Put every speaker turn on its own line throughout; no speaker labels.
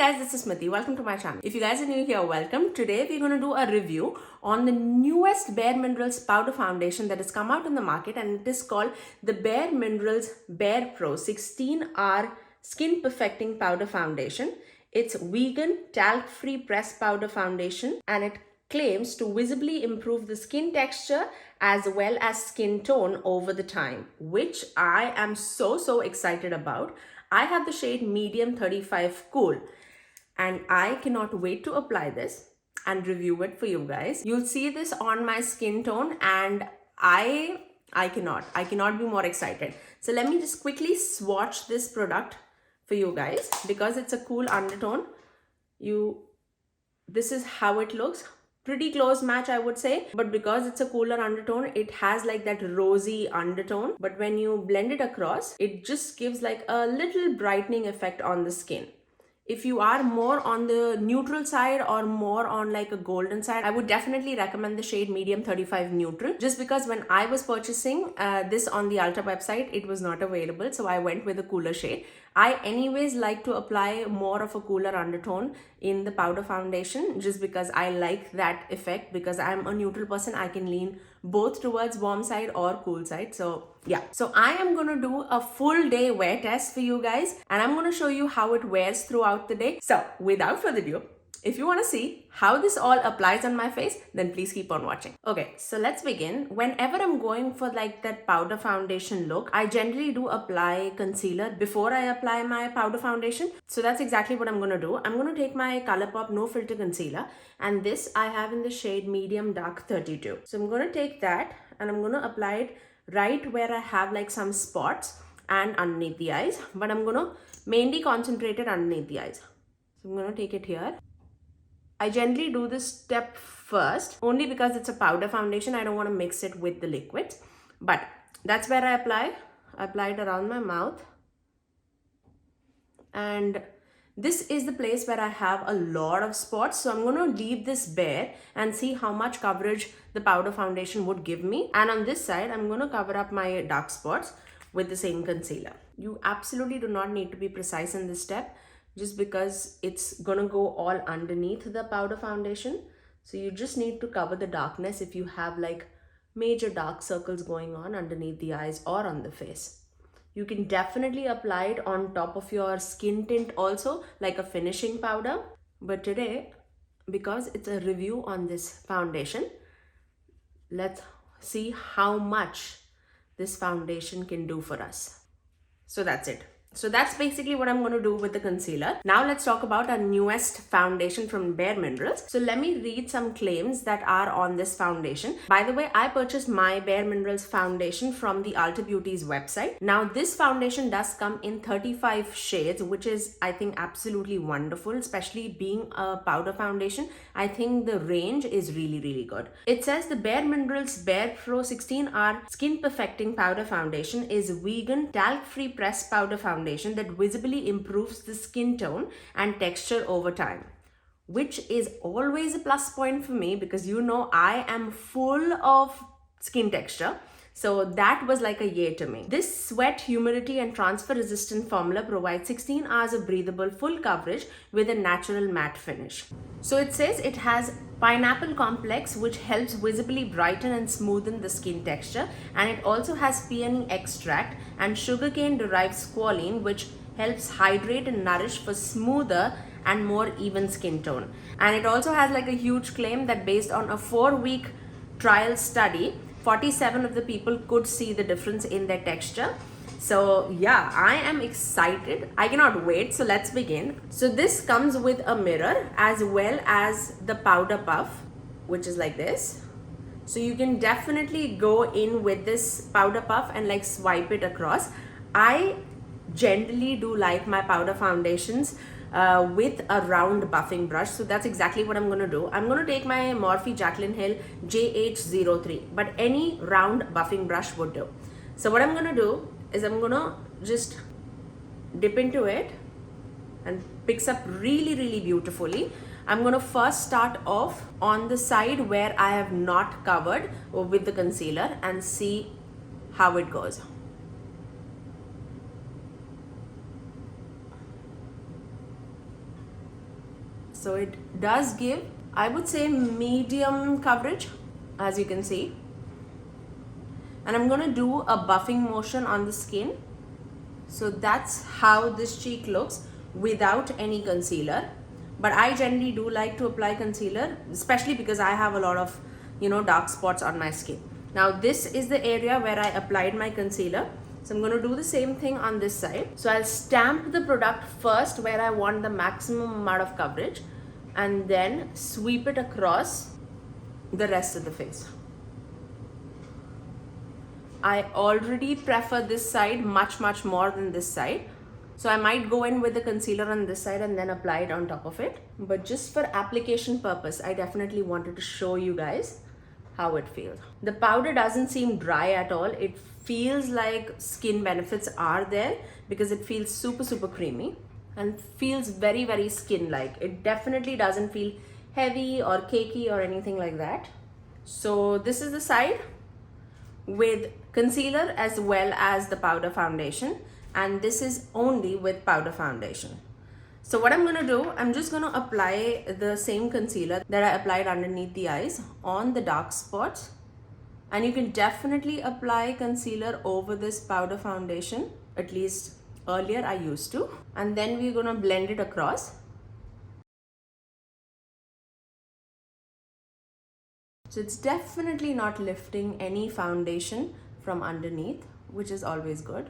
guys, this is Smithy. Welcome to my channel. If you guys are new here, welcome. Today we're going to do a review on the newest Bare Minerals powder foundation that has come out in the market, and it is called the Bare Minerals Bare Pro 16-hour Skin Perfecting Powder Foundation. It's vegan, talc-free pressed powder foundation, and it claims to visibly improve the skin texture as well as skin tone over the time, which I am so excited about. I have the shade medium 35 cool, and I cannot wait to apply this and review it for you guys. You'll see this on my skin tone, and I cannot be more excited. So let me just quickly swatch this product for you guys because it's a cool undertone. This is how it looks. Pretty close match, I would say, but because it's a cooler undertone, it has like that rosy undertone, but when you blend it across, it just gives like a little brightening effect on the skin. If you are more on the neutral side or more on like a golden side, I would definitely recommend the shade medium 35 neutral, just because when I was purchasing this on the Ulta website, it was not available, so I went with a cooler shade. I anyways like to apply more of a cooler undertone in the powder foundation just because I like that effect. Because I'm a neutral person, I can lean both towards warm side or cool side. So yeah, so I am going to do a full day wear test for you guys, and I'm going to show you how it wears throughout the day. So without further ado, if you want to see how this all applies on my face, then please keep on watching. Okay, so let's begin. Whenever I'm going for like that powder foundation look, I generally do apply concealer before I apply my powder foundation. So that's exactly what I'm going to do. I'm going to take my ColourPop No Filter Concealer, and this I have in the shade medium dark 32. So I'm going to take that and I'm going to apply it right where I have like some spots and underneath the eyes, but I'm going to mainly concentrate it underneath the eyes. So I'm going to take it here. I generally do this step first only because it's a powder foundation. I don't want to mix it with the liquids, but that's where I apply it around my mouth, and this is the place where I have a lot of spots. So I'm going to leave this bare and see how much coverage the powder foundation would give me. And on this side, I'm going to cover up my dark spots with the same concealer. You absolutely do not need to be precise in this step, just because it's gonna go all underneath the powder foundation. So you just need to cover the darkness if you have like major dark circles going on underneath the eyes or on the face. You can definitely apply it on top of your skin tint also, like a finishing powder. But today, because it's a review on this foundation, let's see how much this foundation can do for us. So that's it. So that's basically what I'm going to do with the concealer. Now let's talk about our newest foundation from Bare Minerals. So let me read some claims that are on this foundation. By the way, I purchased my Bare Minerals foundation from the Ulta Beauty's website. Now this foundation does come in 35 shades, which is, I think, absolutely wonderful, especially being a powder foundation. I think the range is really good. It says the Bare Minerals Bare Pro 16-hour Skin Perfecting Powder Foundation is vegan, talc-free pressed powder foundation that visibly improves the skin tone and texture over time, which is always a plus point for me because you know I am full of skin texture. So that was like a yay to me. This sweat, humidity and transfer resistant formula provides 16 hours of breathable full coverage with a natural matte finish. So it says it has pineapple complex, which helps visibly brighten and smoothen the skin texture, and it also has peony extract and sugarcane derived squalene, which helps hydrate and nourish for smoother and more even skin tone. And it also has like a huge claim that based on a 4-week trial study, 47 of the people could see the difference in their texture. So yeah, I am excited. I cannot wait. So let's begin. So this comes with a mirror as well as the powder puff, which is like this. So you can definitely go in with this powder puff and like swipe it across. I generally do like my powder foundations with a round buffing brush. So that's exactly what I'm going to do. I'm going to take my Morphe Jaclyn Hill JH03, but any round buffing brush would do. So what I'm going to do is I'm going to just dip into it and picks up really beautifully. I'm going to first start off on the side where I have not covered with the concealer and see how it goes. So it does give, I would say, medium coverage, as you can see. And I'm gonna do a buffing motion on the skin. So that's how this cheek looks without any concealer. But I generally do like to apply concealer, especially because I have a lot of, dark spots on my skin. Now this is the area where I applied my concealer. So I'm going to do the same thing on this side. So I'll stamp the product first where I want the maximum amount of coverage, and then sweep it across the rest of the face. I already prefer this side much more than this side. So I might go in with the concealer on this side and then apply it on top of it. But just for application purpose, I definitely wanted to show you guys how it feels. The powder doesn't seem dry at all. It feels like skin benefits are there because it feels super creamy and feels very skin-like. It definitely doesn't feel heavy or cakey or anything like that. So this is the side with concealer as well as the powder foundation, and this is only with powder foundation. So what I'm going to do, I'm just going to apply the same concealer that I applied underneath the eyes on the dark spots. And you can definitely apply concealer over this powder foundation, at least earlier I used to. And then we're going to blend it across. So it's definitely not lifting any foundation from underneath, which is always good.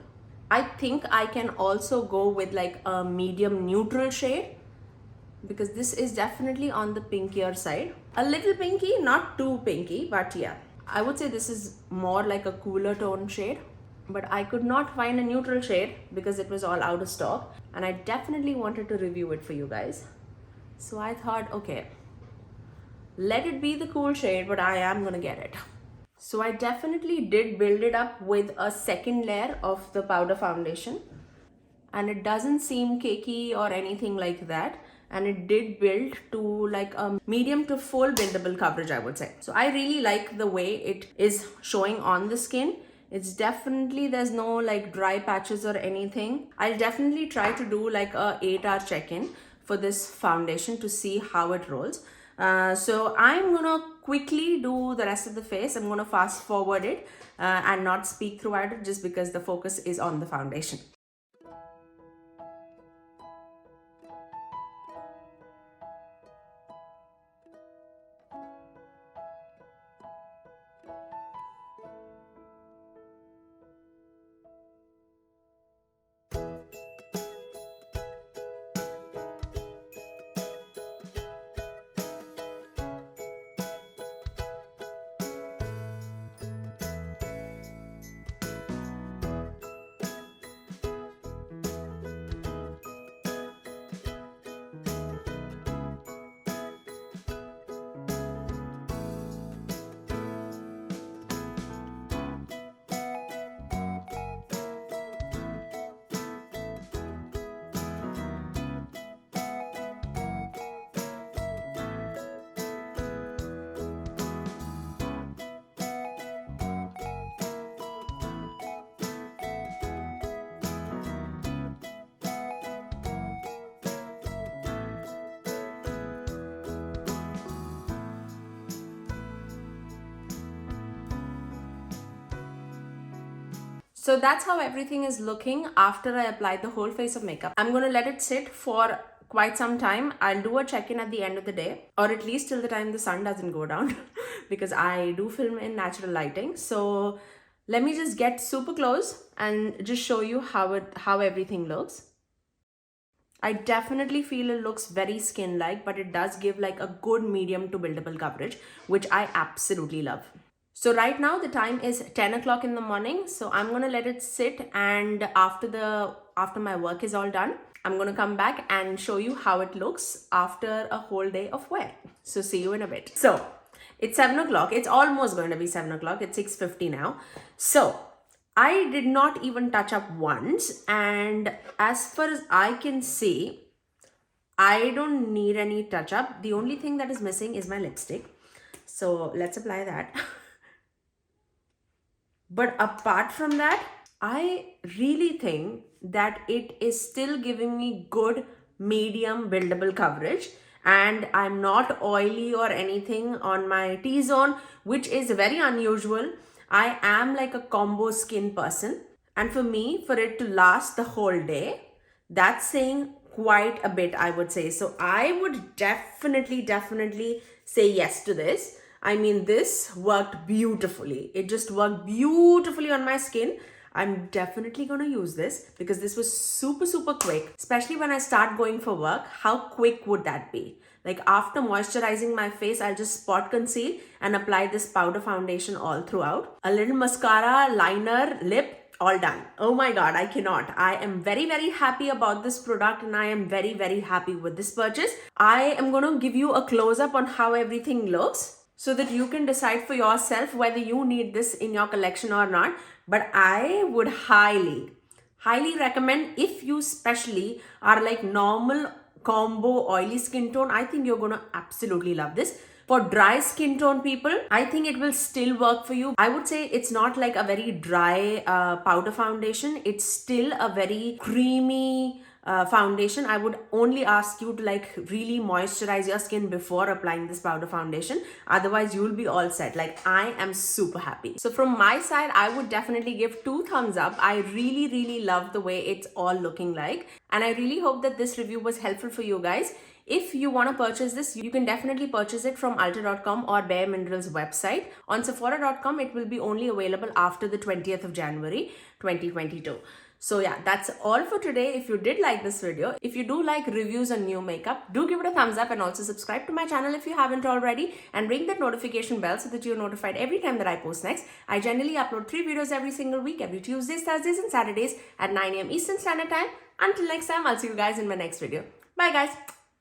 I think I can also go with like a medium neutral shade because this is definitely on the pinkier side. A little pinky, not too pinky, but yeah. I would say this is more like a cooler tone shade, but I could not find a neutral shade because it was all out of stock, and I definitely wanted to review it for you guys. So I thought, okay, let it be the cool shade, but I am gonna get it. So I definitely did build it up with a second layer of the powder foundation, and it doesn't seem cakey or anything like that, and it did build to like a medium to full buildable coverage, I would say. So I really like the way it is showing on the skin. It's definitely, there's no like dry patches or anything. I'll definitely try to do like a 8-hour check-in for this foundation to see how it rolls. So I'm gonna quickly do the rest of the face. I'm gonna fast forward it and not speak throughout it just because the focus is on the foundation. So that's how everything is looking after I applied the whole face of makeup. I'm going to let it sit for quite some time. I'll do a check-in at the end of the day, or at least till the time the sun doesn't go down because I do film in natural lighting. So let me just get super close and just show you how everything looks. I definitely feel it looks very skin-like, but it does give like a good medium to buildable coverage, which I absolutely love. So right now the time is 10 o'clock in the morning. So I'm going to let it sit, and after my work is all done, I'm going to come back and show you how it looks after a whole day of wear. So see you in a bit. So it's 7 o'clock. It's almost going to be 7 o'clock. It's 6:50 now. So I did not even touch up once, and as far as I can see, I don't need any touch up. The only thing that is missing is my lipstick. So let's apply that. But apart from that, I really think that it is still giving me good medium buildable coverage, and I'm not oily or anything on my T-zone, which is very unusual. I am like a combo skin person, and for me, for it to last the whole day, that's saying quite a bit, I would say. So I would definitely say yes to this. I mean, this worked beautifully. It just worked beautifully on my skin. I'm definitely going to use this because this was super quick, especially when I start going for work. How quick would that be? Like after moisturizing my face, I'll just spot conceal and apply this powder foundation all throughout. A little mascara, liner, lip, all done. Oh my god, I cannot. I am very happy about this product, and I am very happy with this purchase. I am going to give you a close up on how everything looks so that you can decide for yourself whether you need this in your collection or not. But I would highly recommend, if you especially are like normal combo oily skin tone, I think you're going to absolutely love this. For dry skin tone people, I think it will still work for you. I would say it's not like a very dry powder foundation. It's still a very creamy foundation. I would only ask you to like really moisturize your skin before applying this powder foundation. Otherwise, you'll be all set. Like, I am super happy. So from my side, I would definitely give 2 thumbs up. I really love the way it's all looking like. And I really hope that this review was helpful for you guys. If you want to purchase this, you can definitely purchase it from Ulta.com or Bare Minerals website. On Sephora.com, it will be only available after the 20th of January 2022. So yeah, that's all for today. If you did like this video, if you do like reviews on new makeup, do give it a thumbs up and also subscribe to my channel if you haven't already, and ring that notification bell so that you're notified every time that I post next. I generally upload 3 videos every single week, every Tuesdays, Thursdays and Saturdays at 9 a.m. Eastern Standard Time. Until next time, I'll see you guys in my next video. Bye guys.